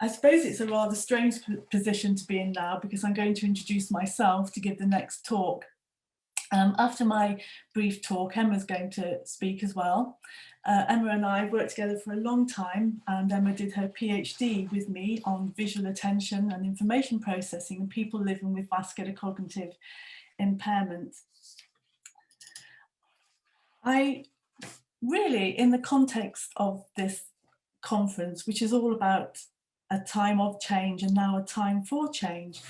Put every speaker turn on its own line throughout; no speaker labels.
I suppose it's a rather strange position to be in now, because I'm going to introduce myself to give the next talk. After my brief talk, Emma's going to speak as well. Emma and I have worked together for a long time, and Emma did her PhD with me on visual attention and information processing in people living with vascular cognitive impairment. I really, in the context of this conference, which is all about a time of change and now a time for change,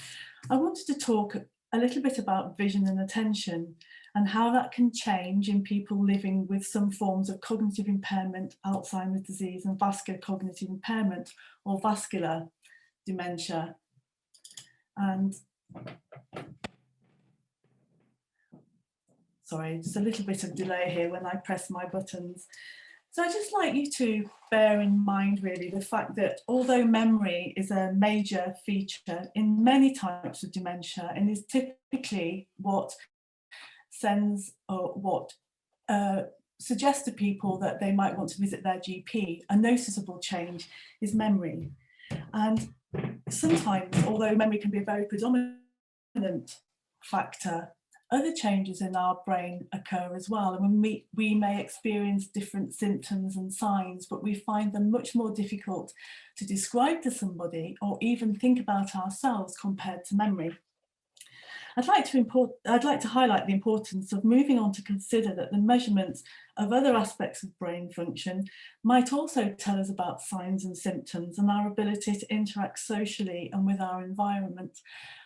I wanted to talk a little bit about vision and attention and how that can change in people living with some forms of cognitive impairment, Alzheimer's disease, and vascular cognitive impairment, or vascular dementia. And sorry, just a little bit of delay here when I press my buttons. So I'd just like you to bear in mind really the fact that although memory is a major feature in many types of dementia and is typically what sends or what suggests to people that they might want to visit their GP, a noticeable change is memory. And sometimes, although memory can be a very predominant factor, other changes in our brain occur as well, and we may experience different symptoms and signs, but we find them much more difficult to describe to somebody or even think about ourselves compared to memory. I'd like to highlight the importance of moving on to consider that the measurements of other aspects of brain function might also tell us about signs and symptoms and our ability to interact socially and with our environment.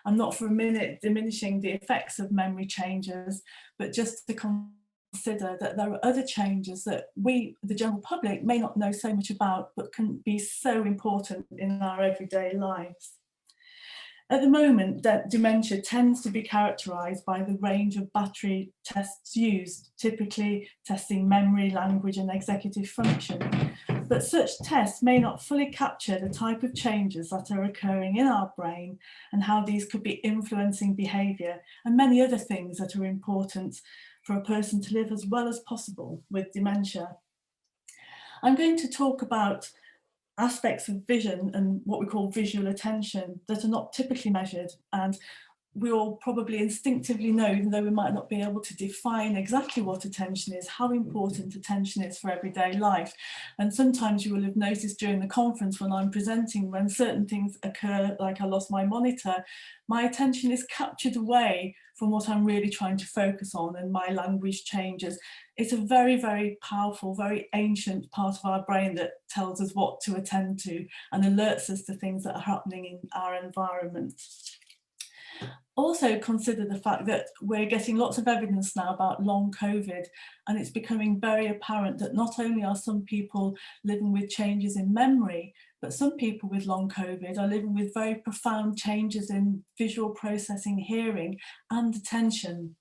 I'm not for a minute diminishing the effects of memory changes, but just to consider that there are other changes that we, the general public, may not know so much about, but can be so important in our everyday lives. At the moment, dementia tends to be characterised by the range of battery tests used, typically testing memory, language and executive function. But such tests may not fully capture the type of changes that are occurring in our brain and how these could be influencing behaviour and many other things that are important for a person to live as well as possible with dementia. I'm going to talk about aspects of vision and what we call visual attention that are not typically measured, and we all probably instinctively know, even though we might not be able to define exactly what attention is, how important attention is for everyday life. And sometimes you will have noticed during the conference when I'm presenting, when certain things occur, like I lost my monitor, my attention is captured away from what I'm really trying to focus on, and my language changes. It's a very, very powerful, very ancient part of our brain that tells us what to attend to and alerts us to things that are happening in our environment. Also consider the fact that we're getting lots of evidence now about long COVID, and it's becoming very apparent that not only are some people living with changes in memory, but some people with long COVID are living with very profound changes in visual processing, hearing and attention.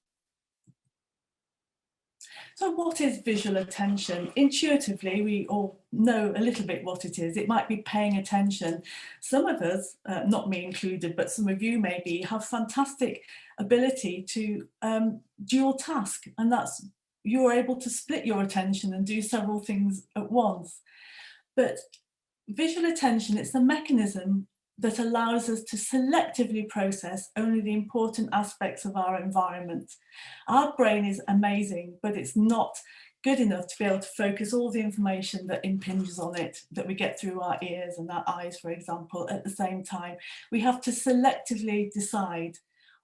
So what is visual attention? Intuitively, we all know a little bit what it is. It might be paying attention. Some of us, not me included, but some of you maybe, have fantastic ability to dual task, and that's you're able to split your attention and do several things at once. But visual attention, it's a mechanism that allows us to selectively process only the important aspects of our environment. Our brain is amazing, but it's not good enough to be able to focus all the information that impinges on it, that we get through our ears and our eyes, for example, at the same time. We have to selectively decide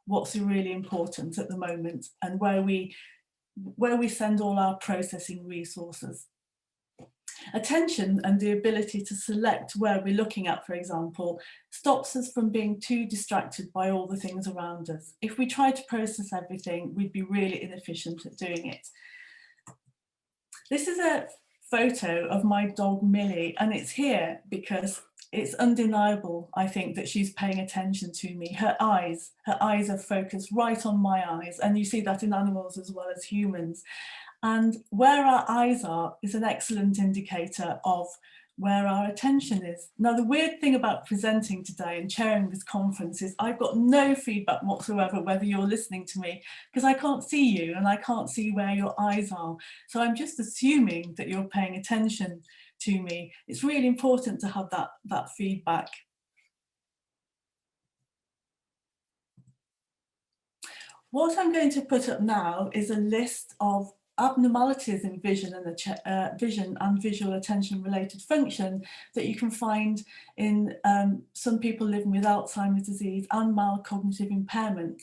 what's really important at the moment and where we send all our processing resources. Attention and the ability to select where we're looking at, for example, stops us from being too distracted by all the things around us. If we try to process everything, we'd be really inefficient at doing it. This is a photo of my dog Millie, and it's here because it's undeniable, I think, that she's paying attention to me. Her eyes are focused right on my eyes, and you see that in animals as well as humans. And where our eyes are is an excellent indicator of where our attention is. Now, the weird thing about presenting today and chairing this conference is I've got no feedback whatsoever whether you're listening to me, because I can't see you and I can't see where your eyes are. So I'm just assuming that you're paying attention. to me. It's really important to have that feedback. What I'm going to put up now is a list of abnormalities in vision and visual attention related function that you can find in some people living with Alzheimer's disease and mild cognitive impairment.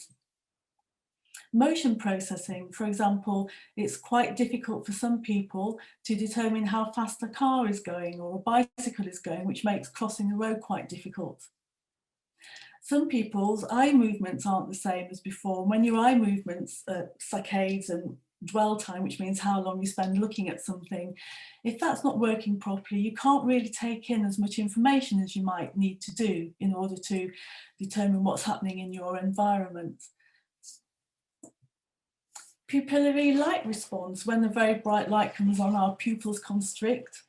Motion processing, for example, it's quite difficult for some people to determine how fast a car is going or a bicycle is going, which makes crossing the road quite difficult. Some people's eye movements aren't the same as before. When your eye movements, saccades and dwell time, which means how long you spend looking at something, if that's not working properly, you can't really take in as much information as you might need to do in order to determine what's happening in your environment. Pupillary light response, when a very bright light comes on, our pupils constrict.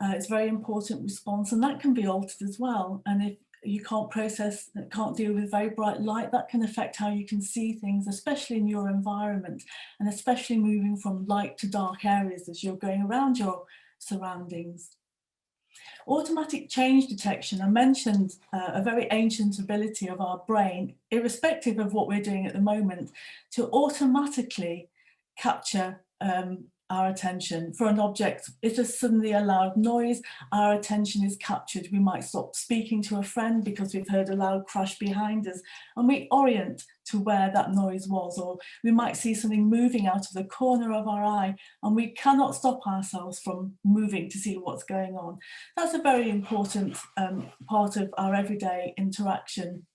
It's a very important response, and that can be altered as well. And if you can't deal with very bright light, that can affect how you can see things, especially in your environment, and especially moving from light to dark areas as you're going around your surroundings. Automatic change detection, I mentioned a very ancient ability of our brain, irrespective of what we're doing at the moment, to automatically capture our attention for an object. If there's suddenly a loud noise, our attention is captured. We might stop speaking to a friend because we've heard a loud crash behind us, and we orient to where that noise was. Or we might see something moving out of the corner of our eye, and we cannot stop ourselves from moving to see what's going on. That's a very important part of our everyday interaction.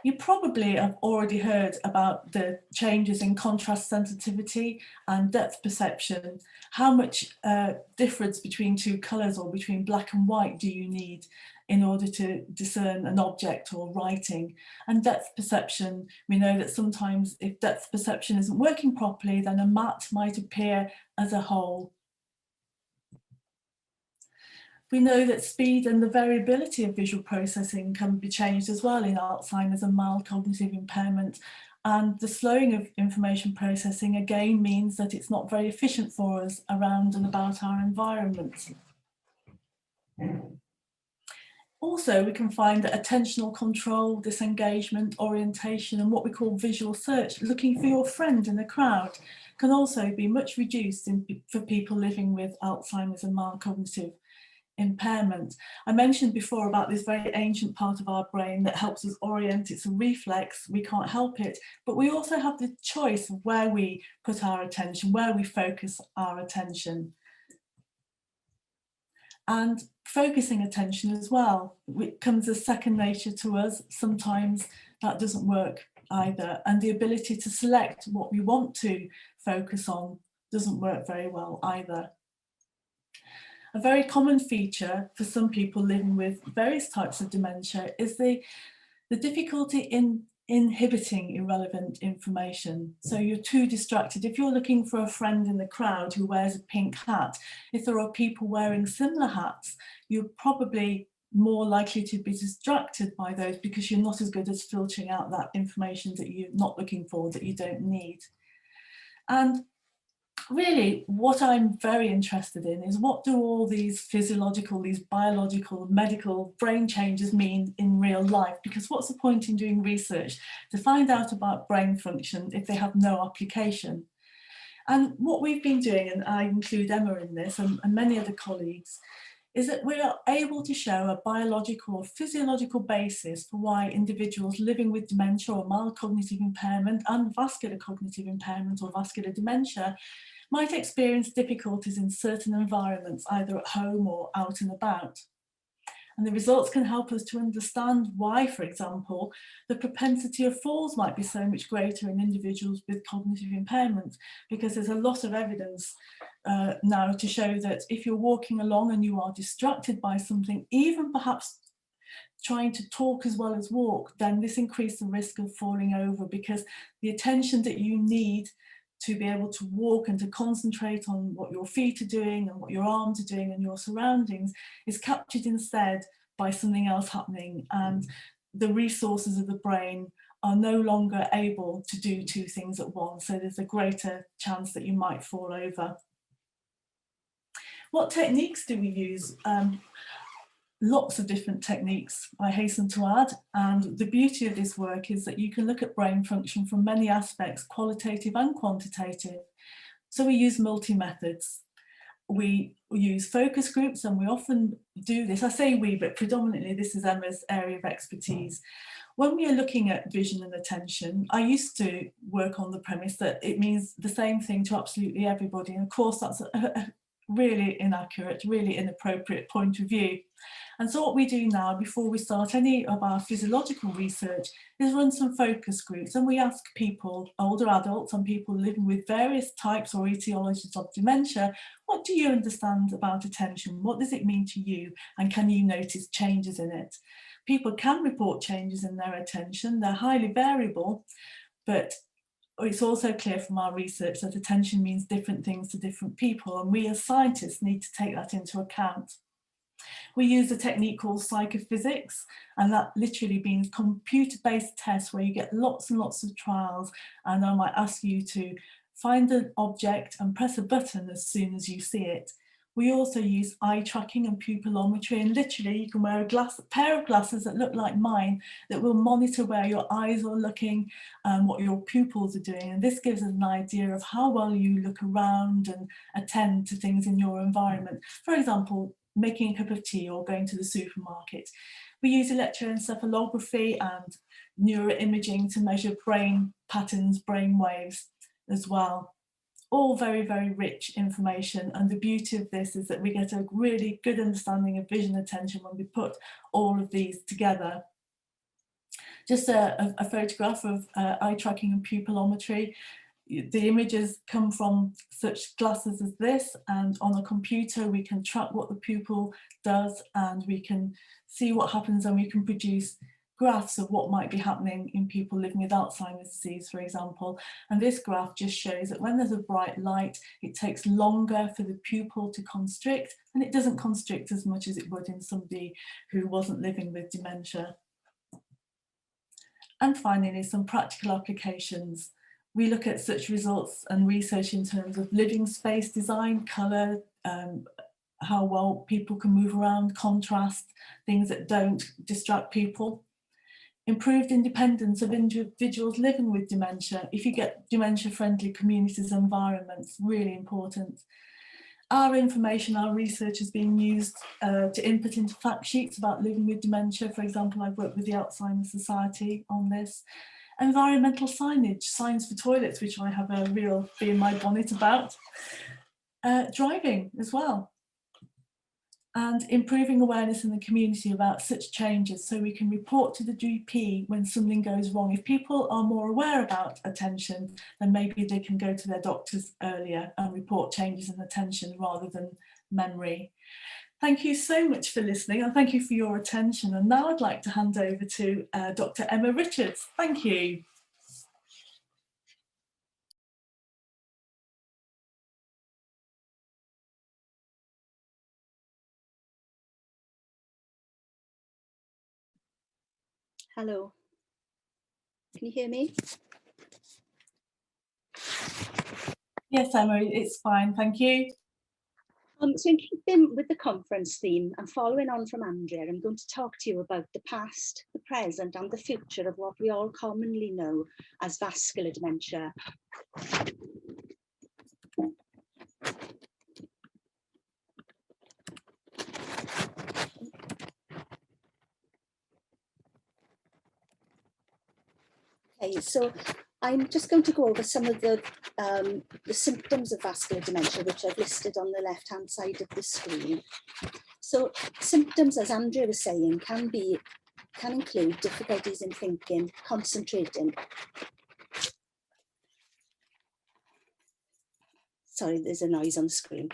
You probably have already heard about the changes in contrast sensitivity and depth perception. How much difference between two colours or between black and white do you need in order to discern an object or writing? And depth perception, we know that sometimes if depth perception isn't working properly, then a matte might appear as a whole. We know that speed and the variability of visual processing can be changed as well in Alzheimer's and mild cognitive impairment. And the slowing of information processing again means that it's not very efficient for us around and about our environment. Also, we can find that attentional control, disengagement, orientation, and what we call visual search, looking for your friend in a crowd, can also be much reduced for people living with Alzheimer's and mild cognitive impairment. I mentioned before about this very ancient part of our brain that helps us orient. It's a reflex, we can't help it, but we also have the choice of where we put our attention, where we focus our attention. And focusing attention as well, it comes as second nature to us. Sometimes that doesn't work either, and the ability to select what we want to focus on doesn't work very well either. A very common feature for some people living with various types of dementia is the difficulty in inhibiting irrelevant information. So you're too distracted. If you're looking for a friend in the crowd who wears a pink hat, if there are people wearing similar hats, you're probably more likely to be distracted by those because you're not as good at filtering out that information that you're not looking for, that you don't need. And really, what I'm very interested in is what do all these physiological, these biological, medical brain changes mean in real life? Because what's the point in doing research to find out about brain function if they have no application? And what we've been doing, and I include Emma in this and many other colleagues, is that we are able to show a biological or physiological basis for why individuals living with dementia or mild cognitive impairment and vascular cognitive impairment or vascular dementia might experience difficulties in certain environments, either at home or out and about. And the results can help us to understand why, for example, the propensity of falls might be so much greater in individuals with cognitive impairment, because there's a lot of evidence now to show that if you're walking along and you are distracted by something, even perhaps trying to talk as well as walk, then this increases the risk of falling over, because the attention that you need to be able to walk and to concentrate on what your feet are doing and what your arms are doing and your surroundings is captured instead by something else happening, and the resources of the brain are no longer able to do two things at once, so there's a greater chance that you might fall over. What techniques do we use? Lots of different techniques, I hasten to add, and the beauty of this work is that you can look at brain function from many aspects, qualitative and quantitative. So we use multi-methods. We use focus groups, and we often do this. I say we, but predominantly this is Emma's area of expertise. When we are looking at vision and attention, I used to work on the premise that it means the same thing to absolutely everybody. And of course, that's a really inaccurate, really inappropriate point of view. And so what we do now, before we start any of our physiological research, is run some focus groups, and we ask people, older adults and people living with various types or etiologies of dementia, what do you understand about attention? What does it mean to you? And can you notice changes in it? People can report changes in their attention. They're highly variable, but it's also clear from our research that attention means different things to different people, and we as scientists need to take that into account. We use a technique called psychophysics, and that literally means computer-based tests where you get lots and lots of trials, and I might ask you to find an object and press a button as soon as you see it. We also use eye tracking and pupillometry, and literally you can wear a pair of glasses that look like mine that will monitor where your eyes are looking and what your pupils are doing. And this gives us an idea of how well you look around and attend to things in your environment. For example, making a cup of tea or going to the supermarket. We use electroencephalography and neuroimaging to measure brain patterns, brain waves as well. All very, very rich information, and the beauty of this is that we get a really good understanding of vision attention when we put all of these together. Just a photograph of eye tracking and pupillometry. The images come from such glasses as this, and on a computer we can track what the pupil does, and we can see what happens, and we can produce graphs of what might be happening in people living with Alzheimer's disease, for example. And this graph just shows that when there's a bright light, it takes longer for the pupil to constrict, and it doesn't constrict as much as it would in somebody who wasn't living with dementia. And finally, some practical applications. We look at such results and research in terms of living space design, colour, how well people can move around, contrast, things that don't distract people. Improved independence of individuals living with dementia. If you get dementia-friendly communities and environments, really important. Our information, our research is being used to input into fact sheets about living with dementia. For example, I've worked with the Alzheimer's Society on this. Environmental signage, signs for toilets, which I have a real bee in my bonnet about. Driving as well. And improving awareness in the community about such changes so we can report to the GP when something goes wrong. If people are more aware about attention, then maybe they can go to their doctors earlier and report changes in attention rather than memory. Thank you so much for listening, and thank you for your attention. And now I'd like to hand over to Dr. Emma Richards. Thank you.
Hello, can you hear me?
Yes, Emma, it's fine, thank you.
So in keeping with the conference theme and following on from Andrea, I'm going to talk to you about the past, the present and the future of what we all commonly know as vascular dementia. Okay, so I'm just going to go over some of the symptoms of vascular dementia, which I've listed on the left-hand side of the screen. So symptoms, as Andrea was saying, can include difficulties in thinking, concentrating. Sorry, there's a noise on the screen.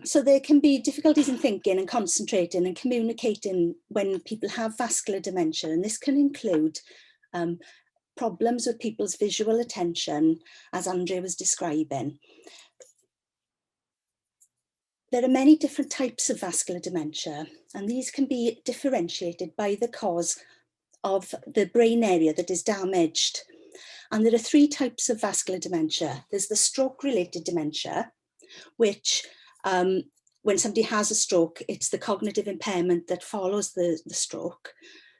So there can be difficulties in thinking and concentrating and communicating when people have vascular dementia, and this can include problems with people's visual attention, as Andrea was describing. There are many different types of vascular dementia, and these can be differentiated by the cause of the brain area that is damaged. And there are three types of vascular dementia. There's the stroke-related dementia, which when somebody has a stroke, it's the cognitive impairment that follows the stroke.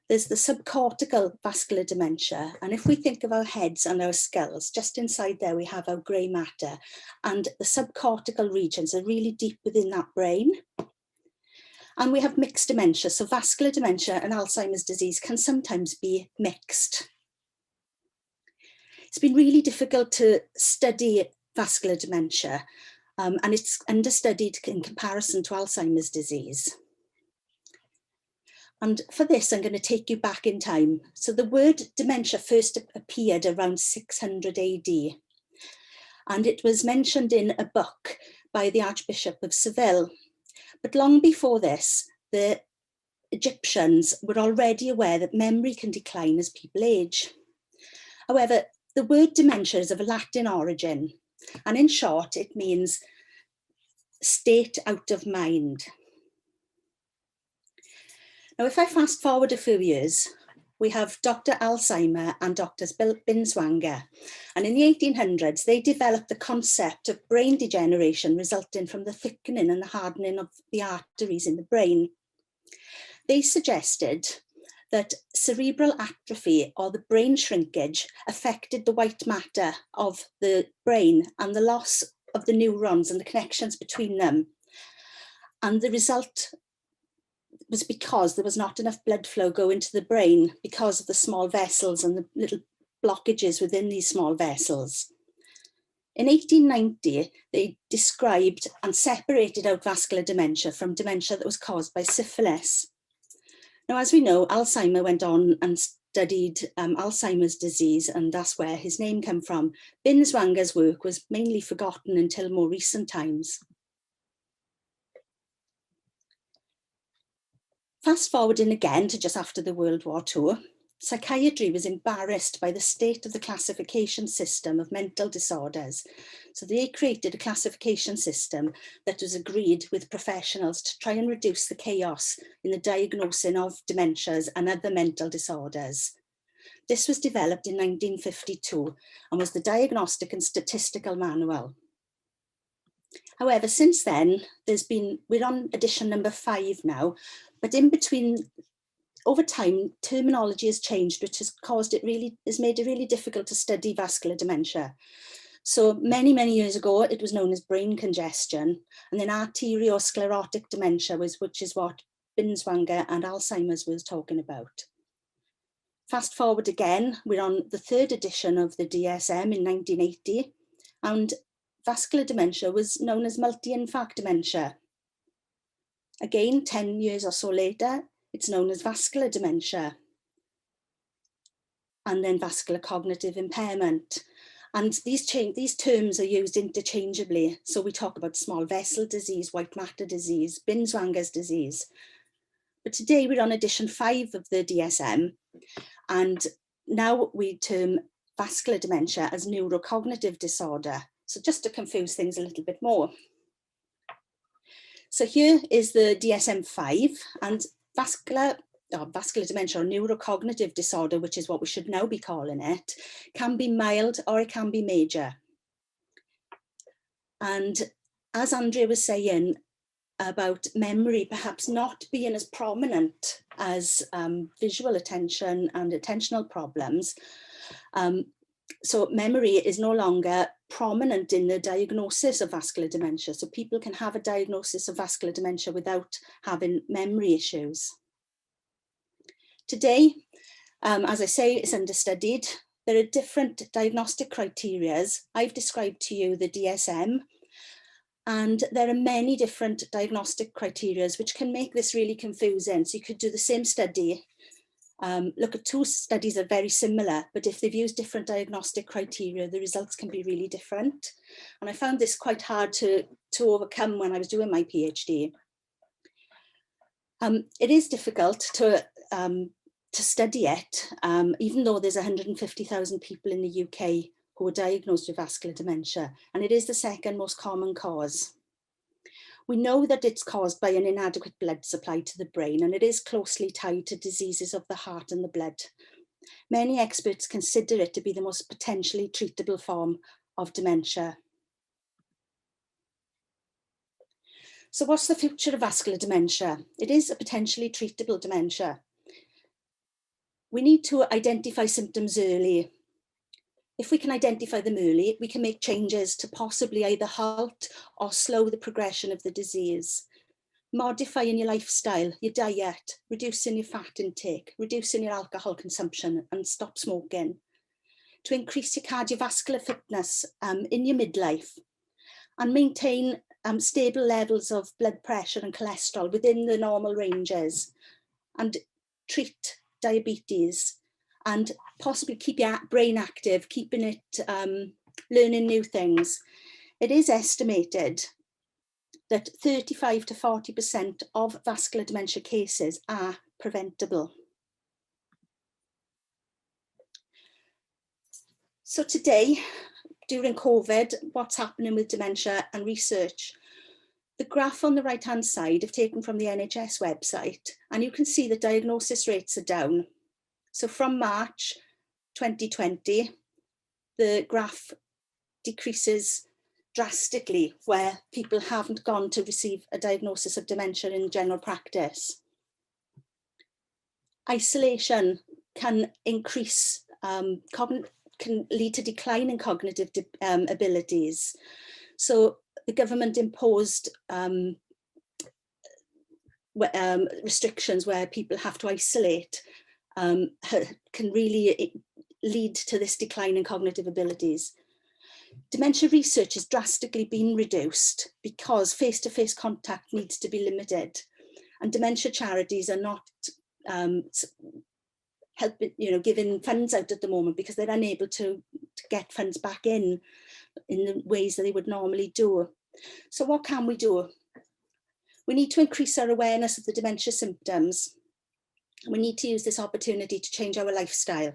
There's the subcortical vascular dementia. And if we think of our heads and our skulls, just inside there we have our grey matter. And the subcortical regions are really deep within that brain. And we have mixed dementia. So vascular dementia and Alzheimer's disease can sometimes be mixed. It's been really difficult to study vascular dementia, and it's understudied in comparison to Alzheimer's disease. And for this, I'm going to take you back in time. So the word dementia first appeared around 600 AD. And it was mentioned in a book by the Archbishop of Seville. But long before this, the Egyptians were already aware that memory can decline as people age. However, the word dementia is of a Latin origin. And in short, it means state out of mind. Now, if I fast forward a few years, we have Dr. Alzheimer and Dr. Binswanger. And in the 1800s, they developed the concept of brain degeneration resulting from the thickening and the hardening of the arteries in the brain. They suggested that cerebral atrophy or the brain shrinkage affected the white matter of the brain and the loss of the neurons and the connections between them. And the result was because there was not enough blood flow going to the brain because of the small vessels and the little blockages within these small vessels. In 1890, they described and separated out vascular dementia from dementia that was caused by syphilis. Now, as we know, Alzheimer went on and studied Alzheimer's disease, and that's where his name came from. Binswanger's work was mainly forgotten until more recent times. Fast forwarding again to just after the World War II, psychiatry was embarrassed by the state of the classification system of mental disorders. So they created a classification system that was agreed with professionals to try and reduce the chaos in the diagnosing of dementias and other mental disorders. This was developed in 1952 and was the Diagnostic and Statistical Manual. However, since then, we're on edition number 5 now, but in between, over time, terminology has changed, which has made it really difficult to study vascular dementia. So many, many years ago, it was known as brain congestion, and then arteriosclerotic dementia, which is what Binswanger and Alzheimer's was talking about. Fast forward again, we're on the 3rd edition of the DSM in 1980, and vascular dementia was known as multi-infarct dementia. Again, 10 years or so later, it's known as vascular dementia. And then vascular cognitive impairment. And these terms are used interchangeably. So we talk about small vessel disease, white matter disease, Binswanger's disease. But today we're on edition 5 of the DSM. And now we term vascular dementia as neurocognitive disorder. So just to confuse things a little bit more. So here is the DSM-5, and vascular dementia or neurocognitive disorder, which is what we should now be calling it, can be mild or it can be major. And as Andrea was saying about memory perhaps not being as prominent as visual attention and attentional problems, so memory is no longer prominent in the diagnosis of vascular dementia. So people can have a diagnosis of vascular dementia without having memory issues. Today, as I say, it's understudied. There are different diagnostic criteria. I've described to you the DSM, and there are many different diagnostic criteria which can make this really confusing. So you could do the same study, look at 2 studies that are very similar, but if they've used different diagnostic criteria, the results can be really different. And I found this quite hard to overcome when I was doing my PhD. It is difficult to study it, even though there's 150,000 people in the UK who are diagnosed with vascular dementia, and it is the 2nd most common cause. We know that it's caused by an inadequate blood supply to the brain, and it is closely tied to diseases of the heart and the blood. Many experts consider it to be the most potentially treatable form of dementia. So what's the future of vascular dementia? It is a potentially treatable dementia. We need to identify symptoms early. If we can identify them early, we can make changes to possibly either halt or slow the progression of the disease. Modifying your lifestyle, your diet, reducing your fat intake, reducing your alcohol consumption, and stop smoking. To increase your cardiovascular fitness in your midlife, and maintain stable levels of blood pressure and cholesterol within the normal ranges, and treat diabetes, and possibly keep your brain active, keeping it learning new things. It is estimated that 35 to 40% of vascular dementia cases are preventable. So today, during COVID, what's happening with dementia and research? The graph on the right-hand side I've taken from the NHS website, and you can see the diagnosis rates are down. So from March 2020, the graph decreases drastically where people haven't gone to receive a diagnosis of dementia in general practice. Isolation can increase, can lead to decline in cognitive abilities. So the government imposed restrictions where people have to isolate, can really lead to this decline in cognitive abilities. Dementia research has drastically been reduced because face-to-face contact needs to be limited, and dementia charities are not helping, giving funds out at the moment because they're unable to get funds back in the ways that they would normally do. So what can we do? We need to increase our awareness of the dementia symptoms. We need to use this opportunity to change our lifestyle.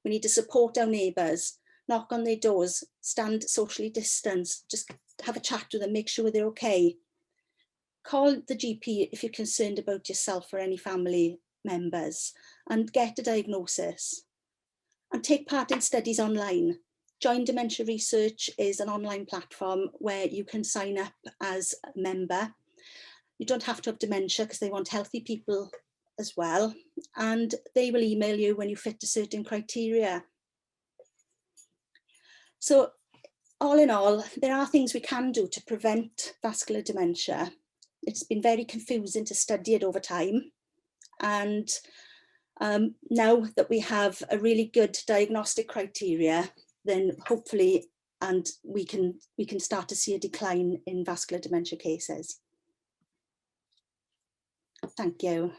We need to support our neighbours, knock on their doors, stand socially distanced, just have a chat with them, make sure they're okay. Call the GP if you're concerned about yourself or any family members, and get a diagnosis. And take part in studies online. Join Dementia Research is an online platform where you can sign up as a member. You don't have to have dementia because they want healthy people as well. And they will email you when you fit a certain criteria. So all in all, there are things we can do to prevent vascular dementia. It's been very confusing to study it over time. And now that we have a really good diagnostic criteria, then hopefully, and we can start to see a decline in vascular dementia cases. Thank you.